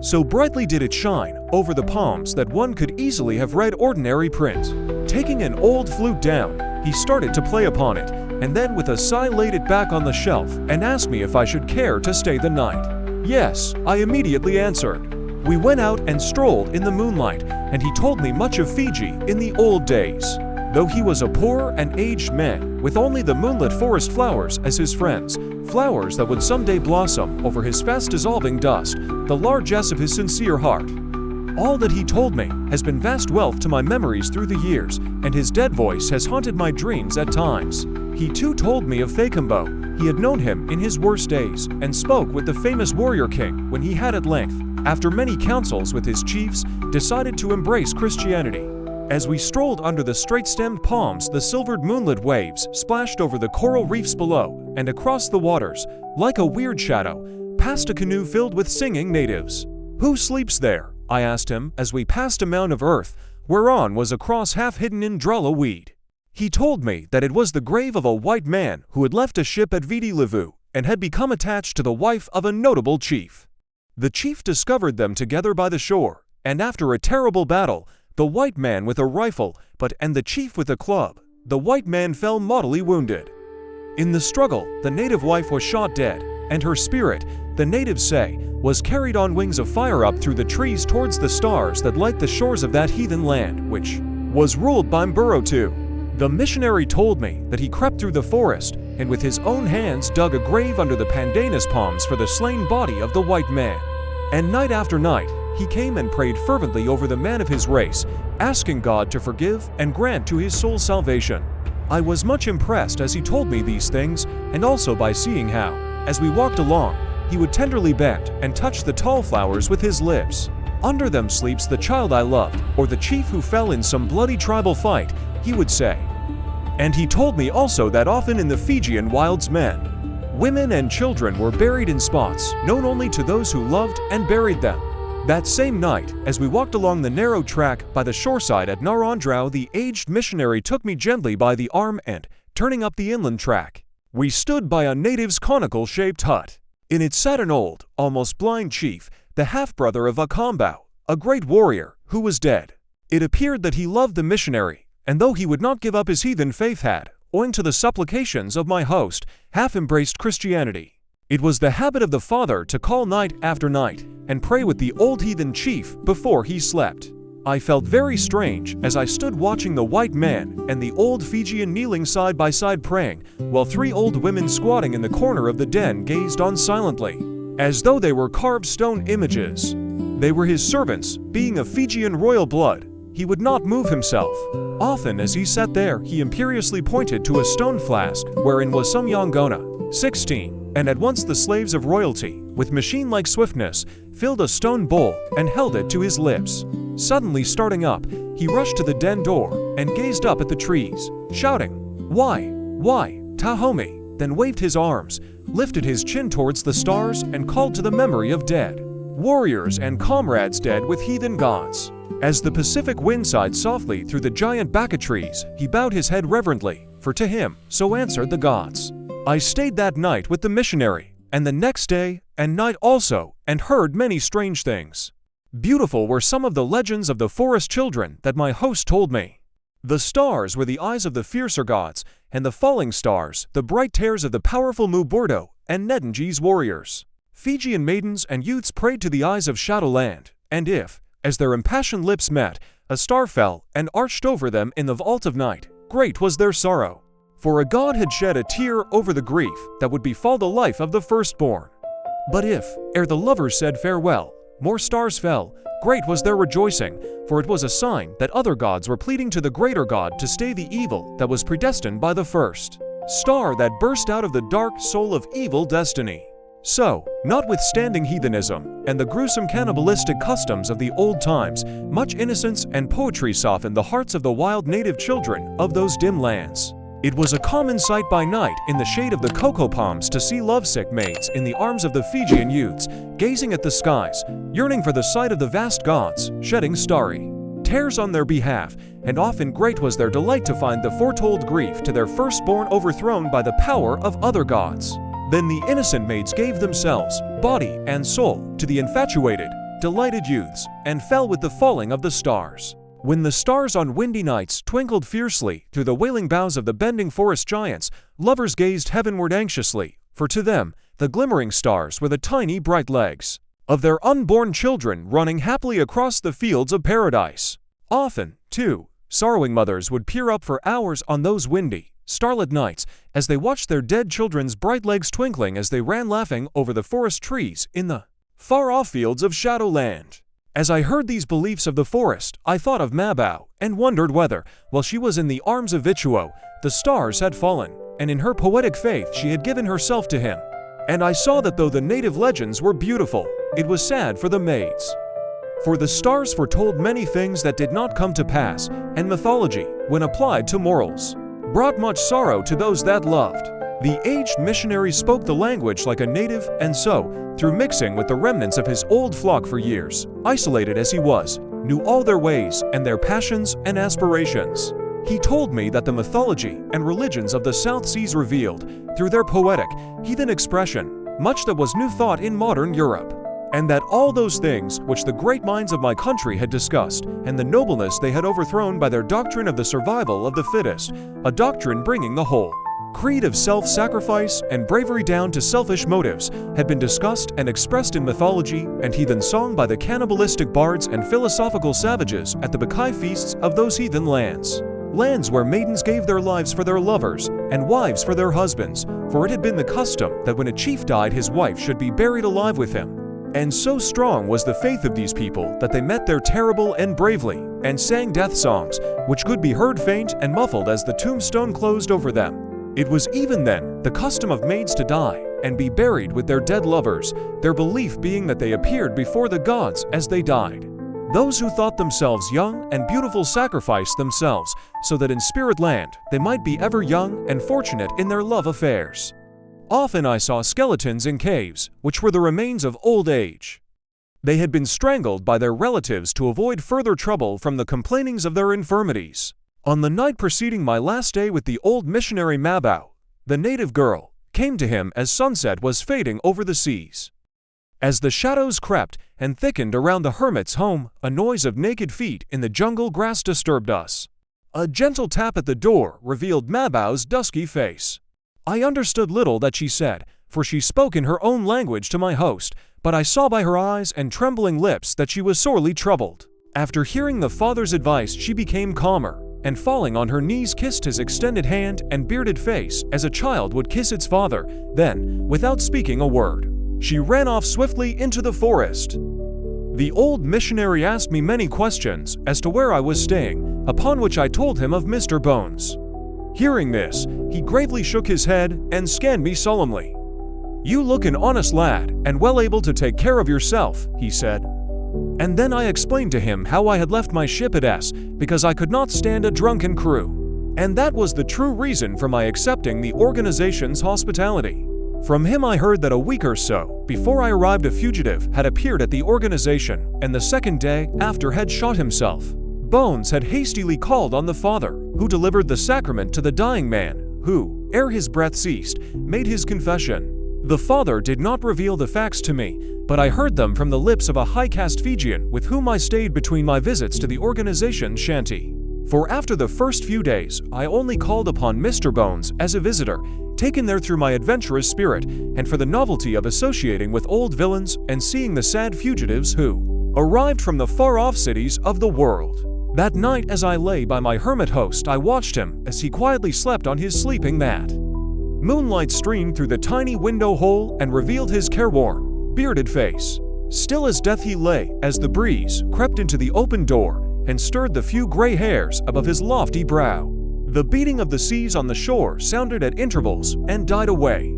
So brightly did it shine over the palms that one could easily have read ordinary print. Taking an old flute down, he started to play upon it, and then with a sigh laid it back on the shelf and asked me if I should care to stay the night. Yes, I immediately answered. We went out and strolled in the moonlight, and he told me much of Fiji in the old days. Though he was a poor and aged man, with only the moonlit forest flowers as his friends, flowers that would someday blossom over his fast-dissolving dust, the largesse of his sincere heart. All that he told me has been vast wealth to my memories through the years, and his dead voice has haunted my dreams at times. He too told me of Vagabond. He had known him in his worst days, and spoke with the famous warrior king when he had at length, after many councils with his chiefs, decided to embrace Christianity. As we strolled under the straight-stemmed palms, the silvered moonlit waves splashed over the coral reefs below, and across the waters, like a weird shadow, passed a canoe filled with singing natives. "Who sleeps there?" I asked him as we passed a mound of earth, whereon was a cross half hidden in drulla weed. He told me that it was the grave of a white man who had left a ship at Viti Levu and had become attached to the wife of a notable chief. The chief discovered them together by the shore, and after a terrible battle, the white man with a rifle, and the chief with a club, the white man fell mortally wounded. In the struggle, the native wife was shot dead, and her spirit, the natives say, was carried on wings of fire up through the trees towards the stars that light the shores of that heathen land, which was ruled by Mburu. The missionary told me that he crept through the forest and with his own hands dug a grave under the pandanus palms for the slain body of the white man. And night after night, he came and prayed fervently over the man of his race, asking God to forgive and grant to his soul salvation. I was much impressed as he told me these things, and also by seeing how, as we walked along, he would tenderly bend and touch the tall flowers with his lips. "Under them sleeps the child I loved, or the chief who fell in some bloody tribal fight," he would say. And he told me also that often in the Fijian wilds men, women and children were buried in spots known only to those who loved and buried them. That same night, as we walked along the narrow track by the shoreside at Narandrau, the aged missionary took me gently by the arm and, turning up the inland track, we stood by a native's conical-shaped hut. In it sat an old, almost blind chief, the half-brother of Vagabond, a great warrior, who was dead. It appeared that he loved the missionary, and though he would not give up his heathen faith had, owing to the supplications of my host, half embraced Christianity. It was the habit of the father to call night after night and pray with the old heathen chief before he slept. I felt very strange as I stood watching the white man and the old Fijian kneeling side by side praying, while 3 old women squatting in the corner of the den gazed on silently, as though they were carved stone images. They were his servants, being of Fijian royal blood. He would not move himself. Often as he sat there, he imperiously pointed to a stone flask wherein was some yangona, 16, and at once the slaves of royalty, with machine-like swiftness, filled a stone bowl and held it to his lips. Suddenly starting up, he rushed to the den door and gazed up at the trees, shouting, Why, Tahomi," then waved his arms, lifted his chin towards the stars and called to the memory of dead warriors and comrades dead with heathen gods. As the Pacific wind sighed softly through the giant baka trees, he bowed his head reverently, for to him, so answered the gods. I stayed that night with the missionary, and the next day and night also, and heard many strange things. Beautiful were some of the legends of the forest children that my host told me. The stars were the eyes of the fiercer gods, and the falling stars, the bright tears of the powerful Mubordo and Nedenji's warriors. Fijian maidens and youths prayed to the eyes of Shadowland, and if, as their impassioned lips met, a star fell and arched over them in the vault of night, great was their sorrow. For a god had shed a tear over the grief that would befall the life of the firstborn. But if, ere the lovers said farewell, more stars fell, great was their rejoicing, for it was a sign that other gods were pleading to the greater god to stay the evil that was predestined by the first star that burst out of the dark soul of evil destiny. So, notwithstanding heathenism and the gruesome cannibalistic customs of the old times, much innocence and poetry softened the hearts of the wild native children of those dim lands. It was a common sight by night in the shade of the cocoa palms to see lovesick maids in the arms of the Fijian youths, gazing at the skies, yearning for the sight of the vast gods, shedding starry tears on their behalf, and often great was their delight to find the foretold grief to their firstborn overthrown by the power of other gods. Then the innocent maids gave themselves, body and soul, to the infatuated, delighted youths, and fell with the falling of the stars. When the stars on windy nights twinkled fiercely through the wailing boughs of the bending forest giants, lovers gazed heavenward anxiously, for to them, the glimmering stars were the tiny bright legs of their unborn children running happily across the fields of paradise. Often, too, sorrowing mothers would peer up for hours on those windy, starlit nights as they watched their dead children's bright legs twinkling as they ran laughing over the forest trees in the far-off fields of Shadowland. As I heard these beliefs of the forest, I thought of Mabau and wondered whether, while she was in the arms of Vichuo, the stars had fallen, and in her poetic faith she had given herself to him. And I saw that though the native legends were beautiful, it was sad for the maids. For the stars foretold many things that did not come to pass, and mythology, when applied to morals, brought much sorrow to those that loved. The aged missionary spoke the language like a native, and so, through mixing with the remnants of his old flock for years, isolated as he was, knew all their ways and their passions and aspirations. He told me that the mythology and religions of the South Seas revealed, through their poetic, heathen expression, much that was new thought in modern Europe, and that all those things which the great minds of my country had discussed, and the nobleness they had overthrown by their doctrine of the survival of the fittest, a doctrine bringing the whole creed of self-sacrifice and bravery down to selfish motives, had been discussed and expressed in mythology and heathen song by the cannibalistic bards and philosophical savages at the Bakai feasts of those heathen lands. Lands where maidens gave their lives for their lovers and wives for their husbands, for it had been the custom that when a chief died his wife should be buried alive with him. And so strong was the faith of these people that they met there terrible and bravely, and sang death songs, which could be heard faint and muffled as the tombstone closed over them. It was even then the custom of maids to die and be buried with their dead lovers, their belief being that they appeared before the gods as they died. Those who thought themselves young and beautiful sacrificed themselves, so that in spirit land they might be ever young and fortunate in their love affairs. Often I saw skeletons in caves, which were the remains of old age. They had been strangled by their relatives to avoid further trouble from the complainings of their infirmities. On the night preceding my last day with the old missionary Mabau, the native girl came to him as sunset was fading over the seas. As the shadows crept and thickened around the hermit's home, a noise of naked feet in the jungle grass disturbed us. A gentle tap at the door revealed Mabau's dusky face. I understood little that she said, for she spoke in her own language to my host, but I saw by her eyes and trembling lips that she was sorely troubled. After hearing the father's advice, she became calmer, and falling on her knees kissed his extended hand and bearded face as a child would kiss its father. Then, without speaking a word, she ran off swiftly into the forest. The old missionary asked me many questions as to where I was staying, upon which I told him of Mr. Bones. Hearing this, he gravely shook his head and scanned me solemnly. "You look an honest lad and well able to take care of yourself," he said. And then I explained to him how I had left my ship at S because I could not stand a drunken crew. And that was the true reason for my accepting the organization's hospitality. From him I heard that a week or so before I arrived a fugitive had appeared at the organization, and the second day after had shot himself. Bones had hastily called on the father, who delivered the sacrament to the dying man, who, ere his breath ceased, made his confession. The father did not reveal the facts to me, but I heard them from the lips of a high-caste Fijian with whom I stayed between my visits to the organization shanty. For after the first few days, I only called upon Mr. Bones as a visitor, taken there through my adventurous spirit, and for the novelty of associating with old villains and seeing the sad fugitives who arrived from the far-off cities of the world. That night, as I lay by my hermit host, I watched him as he quietly slept on his sleeping mat. Moonlight streamed through the tiny window hole and revealed his careworn, bearded face. Still as death he lay as the breeze crept into the open door and stirred the few gray hairs above his lofty brow. The beating of the seas on the shore sounded at intervals and died away.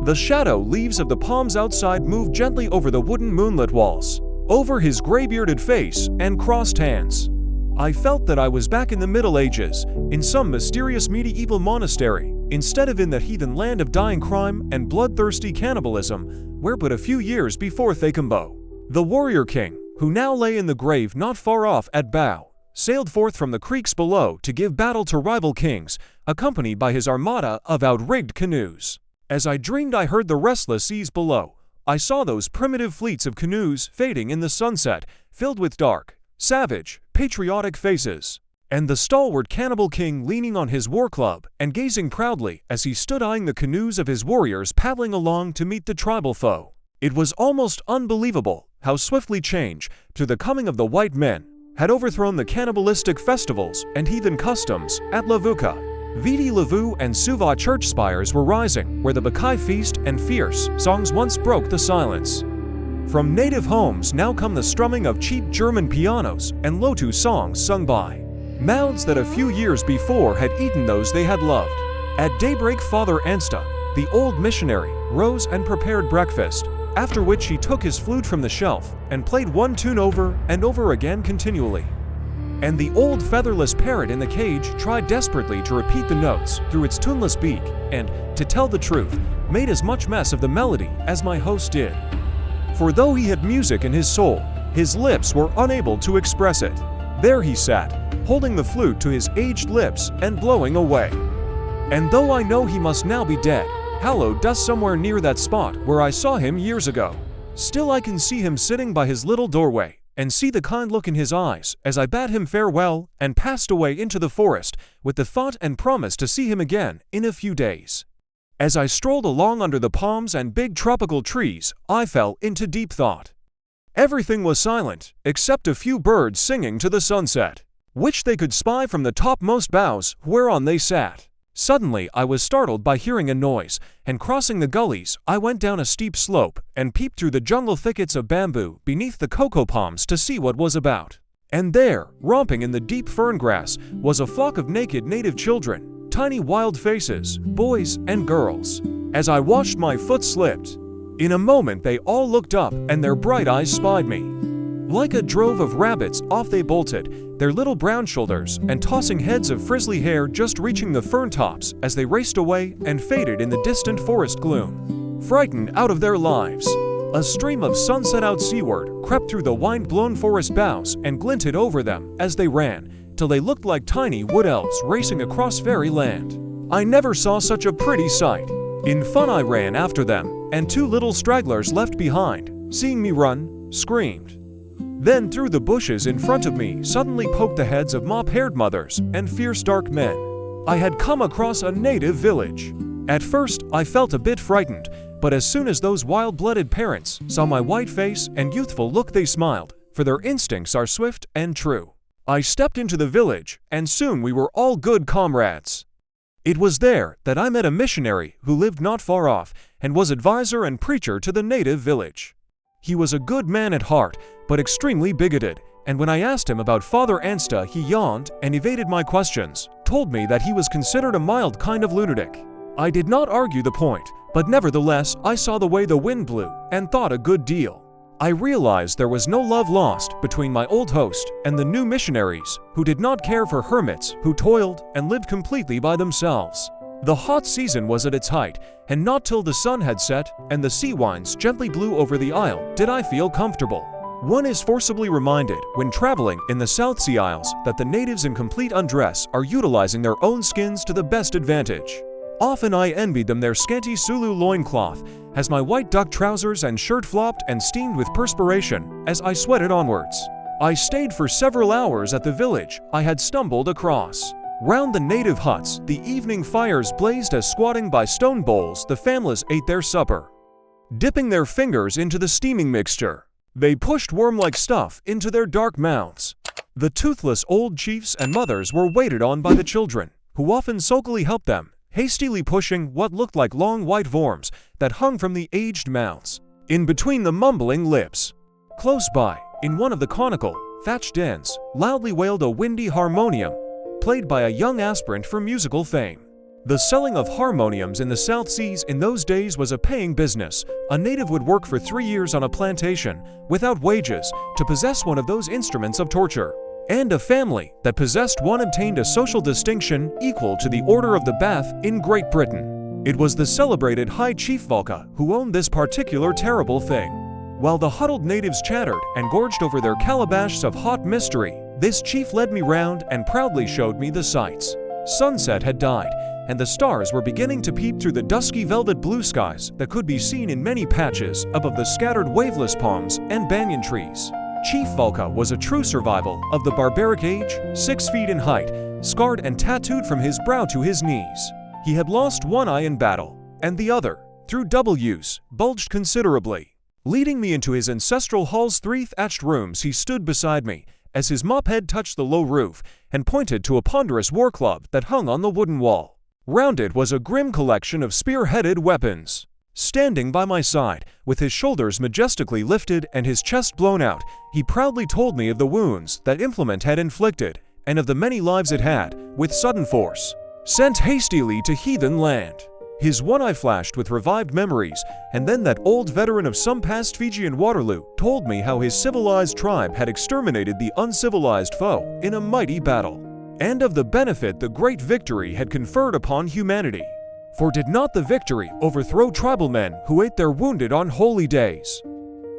The shadow leaves of the palms outside moved gently over the wooden moonlit walls, over his gray-bearded face and crossed hands. I felt that I was back in the Middle Ages, in some mysterious medieval monastery, instead of in that heathen land of dying crime and bloodthirsty cannibalism, where but a few years before Thakumbo, the warrior king, who now lay in the grave not far off at Bow, sailed forth from the creeks below to give battle to rival kings, accompanied by his armada of outrigged canoes. As I dreamed I heard the restless seas below, I saw those primitive fleets of canoes fading in the sunset, filled with dark, savage, patriotic faces, and the stalwart cannibal king leaning on his war club and gazing proudly as he stood eyeing the canoes of his warriors paddling along to meet the tribal foe. It was almost unbelievable how swiftly change, to the coming of the white men, had overthrown the cannibalistic festivals and heathen customs at Lavuka. Viti Levu and Suva church spires were rising, where the Bakai feast and fierce songs once broke the silence. From native homes now come the strumming of cheap German pianos and Lotu songs sung by mouths that a few years before had eaten those they had loved. At daybreak, Father Ansta, the old missionary, rose and prepared breakfast, after which he took his flute from the shelf and played one tune over and over again continually. And the old featherless parrot in the cage tried desperately to repeat the notes through its tuneless beak and, to tell the truth, made as much mess of the melody as my host did. For though he had music in his soul, his lips were unable to express it. There he sat, holding the flute to his aged lips and blowing away. And though I know he must now be dead, hallowed dust somewhere near that spot where I saw him years ago, still I can see him sitting by his little doorway, and see the kind look in his eyes as I bade him farewell and passed away into the forest with the thought and promise to see him again in a few days. As I strolled along under the palms and big tropical trees, I fell into deep thought. Everything was silent, except a few birds singing to the sunset, which they could spy from the topmost boughs whereon they sat. Suddenly I was startled by hearing a noise, and crossing the gullies, I went down a steep slope and peeped through the jungle thickets of bamboo beneath the cocoa palms to see what was about. And there, romping in the deep fern grass, was a flock of naked native children, tiny wild faces, boys and girls. As I watched, my foot slipped. In a moment they all looked up and their bright eyes spied me. Like a drove of rabbits, off they bolted, their little brown shoulders and tossing heads of frizzly hair just reaching the fern tops as they raced away and faded in the distant forest gloom. Frightened out of their lives, a stream of sunset out seaward crept through the wind-blown forest boughs and glinted over them as they ran, till they looked like tiny wood elves racing across fairyland. I never saw such a pretty sight. In fun I ran after them, and two little stragglers left behind, seeing me run, screamed. Then through the bushes in front of me suddenly poked the heads of mop-haired mothers and fierce dark men. I had come across a native village. At first I felt a bit frightened, but as soon as those wild-blooded parents saw my white face and youthful look they smiled, for their instincts are swift and true. I stepped into the village, and soon we were all good comrades. It was there that I met a missionary who lived not far off and was advisor and preacher to the native village. He was a good man at heart, but extremely bigoted, and when I asked him about Father Ansta, he yawned and evaded my questions, told me that he was considered a mild kind of lunatic. I did not argue the point, but nevertheless I saw the way the wind blew and thought a good deal. I realized there was no love lost between my old host and the new missionaries, who did not care for hermits who toiled and lived completely by themselves. The hot season was at its height, and not till the sun had set and the sea winds gently blew over the isle did I feel comfortable. One is forcibly reminded when traveling in the South Sea Isles that the natives in complete undress are utilizing their own skins to the best advantage. Often I envied them their scanty Sulu loincloth, as my white duck trousers and shirt flopped and steamed with perspiration as I sweated onwards. I stayed for several hours at the village I had stumbled across. Round the native huts, the evening fires blazed as squatting by stone bowls the families ate their supper. Dipping their fingers into the steaming mixture, they pushed worm-like stuff into their dark mouths. The toothless old chiefs and mothers were waited on by the children, who often sulkily helped them, hastily pushing what looked like long white worms that hung from the aged mouths, in between the mumbling lips. Close by, in one of the conical, thatched dens, loudly wailed a windy harmonium, played by a young aspirant for musical fame. The selling of harmoniums in the South Seas in those days was a paying business. A native would work for 3 years on a plantation, without wages, to possess one of those instruments of torture. And a family that possessed one obtained a social distinction equal to the Order of the Bath in Great Britain. It was the celebrated High Chief Valka who owned this particular terrible thing. While the huddled natives chattered and gorged over their calabashes of hot mystery, this chief led me round and proudly showed me the sights. Sunset had died, and the stars were beginning to peep through the dusky velvet blue skies that could be seen in many patches above the scattered waveless palms and banyan trees. Chief Valka was a true survival of the barbaric age, 6 feet in height, scarred and tattooed from his brow to his knees. He had lost one eye in battle, and the other, through double use, bulged considerably. Leading me into his ancestral hall's 3 thatched rooms, he stood beside me, as his mop head touched the low roof, and pointed to a ponderous war club that hung on the wooden wall. Round it was a grim collection of spear-headed weapons. Standing by my side, with his shoulders majestically lifted and his chest blown out, he proudly told me of the wounds that implement had inflicted, and of the many lives it had, with sudden force, sent hastily to heathen land. His one eye flashed with revived memories, and then that old veteran of some past Fijian Waterloo told me how his civilized tribe had exterminated the uncivilized foe in a mighty battle, and of the benefit the great victory had conferred upon humanity. For did not the victory overthrow tribal men who ate their wounded on holy days,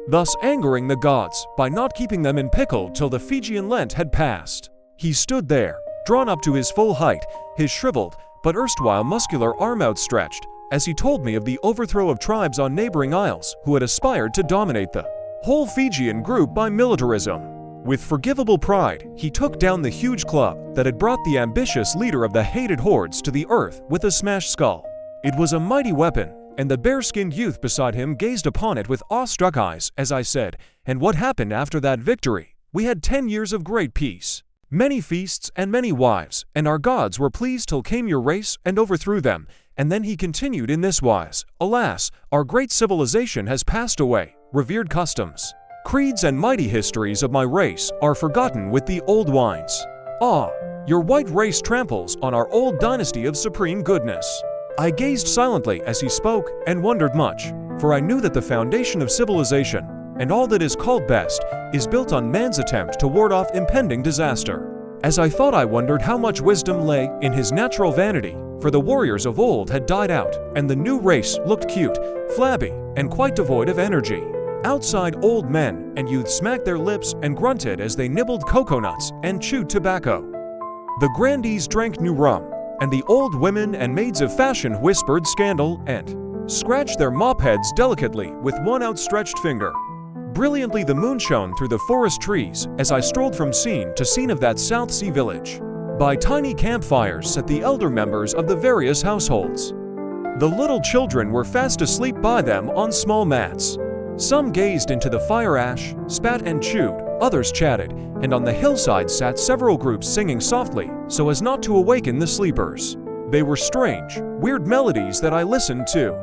thus angering the gods by not keeping them in pickle till the Fijian Lent had passed? He stood there, drawn up to his full height, his shriveled but erstwhile muscular arm outstretched, as he told me of the overthrow of tribes on neighboring isles who had aspired to dominate the whole Fijian group by militarism. With forgivable pride, he took down the huge club that had brought the ambitious leader of the hated hordes to the earth with a smashed skull. It was a mighty weapon, and the bare-skinned youth beside him gazed upon it with awe-struck eyes as I said, "And what happened after that victory? We had 10 years of great peace, many feasts and many wives, and our gods were pleased till came your race and overthrew them." And then he continued in this wise, "Alas, our great civilization has passed away, revered customs, creeds and mighty histories of my race are forgotten with the old wines. Ah, your white race tramples on our old dynasty of supreme goodness." I gazed silently as he spoke and wondered much, for I knew that the foundation of civilization, and all that is called best, is built on man's attempt to ward off impending disaster. As I thought, I wondered how much wisdom lay in his natural vanity, for the warriors of old had died out, and the new race looked cute, flabby, and quite devoid of energy. Outside, old men and youth smacked their lips and grunted as they nibbled coconuts and chewed tobacco. The grandees drank new rum, and the old women and maids of fashion whispered scandal and scratched their mop heads delicately with one outstretched finger. Brilliantly the moon shone through the forest trees as I strolled from scene to scene of that South Sea village. By tiny campfires sat the elder members of the various households. The little children were fast asleep by them on small mats. Some gazed into the fire ash, spat and chewed, others chatted, and on the hillside sat several groups singing softly so as not to awaken the sleepers. They were strange, weird melodies that I listened to.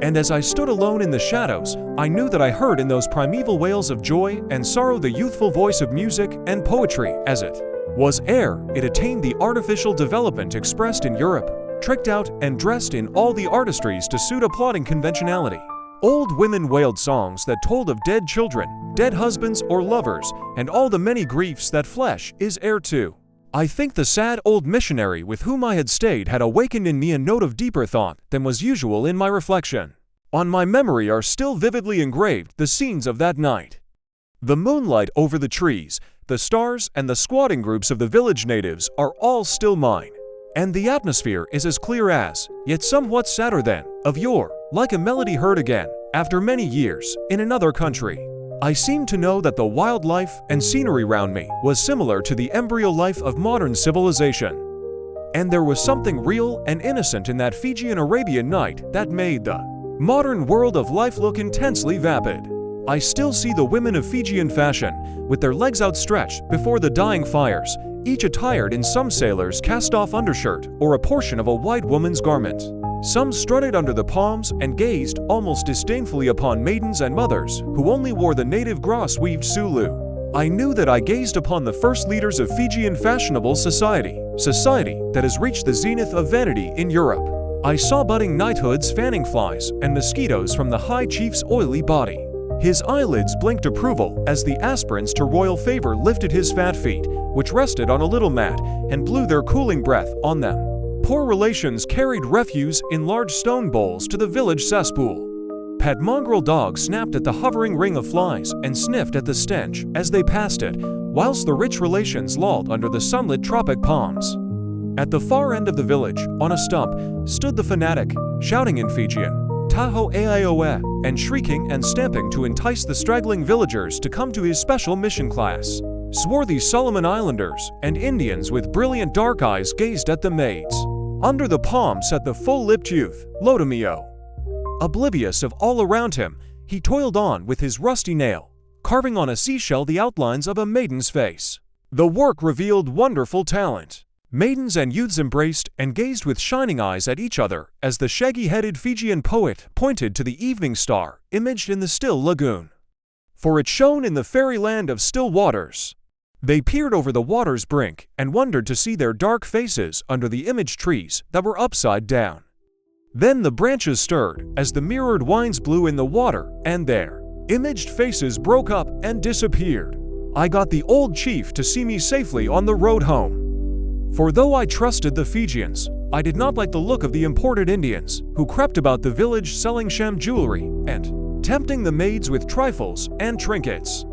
And as I stood alone in the shadows, I knew that I heard in those primeval wails of joy and sorrow the youthful voice of music and poetry as it was ere it attained the artificial development expressed in Europe, tricked out and dressed in all the artistries to suit applauding conventionality. Old women wailed songs that told of dead children, dead husbands or lovers, and all the many griefs that flesh is heir to. I think the sad old missionary with whom I had stayed had awakened in me a note of deeper thought than was usual in my reflection. On my memory are still vividly engraved the scenes of that night. The moonlight over the trees, the stars, and the squatting groups of the village natives are all still mine. And the atmosphere is as clear as, yet somewhat sadder than, of yore, like a melody heard again, after many years, in another country. I seemed to know that the wildlife and scenery round me was similar to the embryo life of modern civilization. And there was something real and innocent in that Fijian Arabian night that made the modern world of life look intensely vapid. I still see the women of Fijian fashion, with their legs outstretched before the dying fires, each attired in some sailor's cast-off undershirt or a portion of a white woman's garment. Some strutted under the palms and gazed almost disdainfully upon maidens and mothers who only wore the native grass-weaved sulu. I knew that I gazed upon the first leaders of Fijian fashionable society that has reached the zenith of vanity in Europe. I saw budding knighthoods fanning flies and mosquitoes from the high chief's oily body. His eyelids blinked approval as the aspirants to royal favor lifted his fat feet, which rested on a little mat, and blew their cooling breath on them. Poor relations carried refuse in large stone bowls to the village cesspool. Pet mongrel dogs snapped at the hovering ring of flies and sniffed at the stench as they passed it, whilst the rich relations lolled under the sunlit tropic palms. At the far end of the village, on a stump, stood the fanatic, shouting in Fijian, "Taho Aioe," and shrieking and stamping to entice the straggling villagers to come to his special mission class. Swarthy Solomon Islanders and Indians with brilliant dark eyes gazed at the maids. Under the palm sat the full-lipped youth, Lodomio. Oblivious of all around him, he toiled on with his rusty nail, carving on a seashell the outlines of a maiden's face. The work revealed wonderful talent. Maidens and youths embraced and gazed with shining eyes at each other as the shaggy-headed Fijian poet pointed to the evening star imaged in the still lagoon. For it shone in the fairyland of still waters. They peered over the water's brink and wondered to see their dark faces under the imaged trees that were upside down. Then the branches stirred as the mirrored winds blew in the water, and their imaged faces broke up and disappeared. I got the old chief to see me safely on the road home. For though I trusted the Fijians, I did not like the look of the imported Indians, who crept about the village selling sham jewelry and tempting the maids with trifles and trinkets.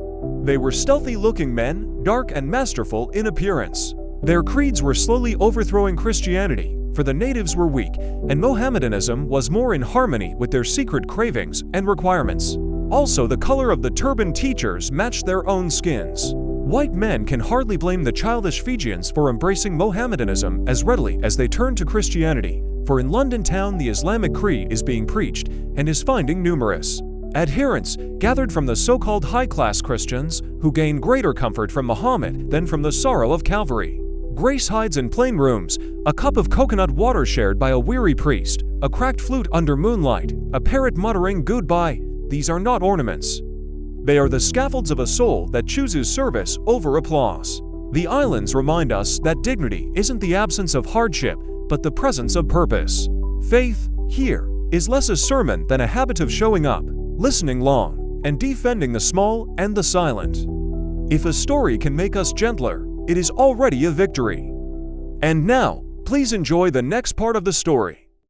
They were stealthy-looking men, dark and masterful in appearance. Their creeds were slowly overthrowing Christianity, for the natives were weak, and Mohammedanism was more in harmony with their secret cravings and requirements. Also, the color of the turban teachers matched their own skins. White men can hardly blame the childish Fijians for embracing Mohammedanism as readily as they turned to Christianity, for in London town the Islamic creed is being preached and is finding numerous adherents gathered from the so-called high-class Christians who gain greater comfort from Muhammad than from the sorrow of Calvary. Grace hides in plain rooms, a cup of coconut water shared by a weary priest, a cracked flute under moonlight, a parrot muttering goodbye. These are not ornaments. They are the scaffolds of a soul that chooses service over applause. The islands remind us that dignity isn't the absence of hardship, but the presence of purpose. Faith, here, is less a sermon than a habit of showing up, listening long, and defending the small and the silent. If a story can make us gentler, it is already a victory. And now, please enjoy the next part of the story.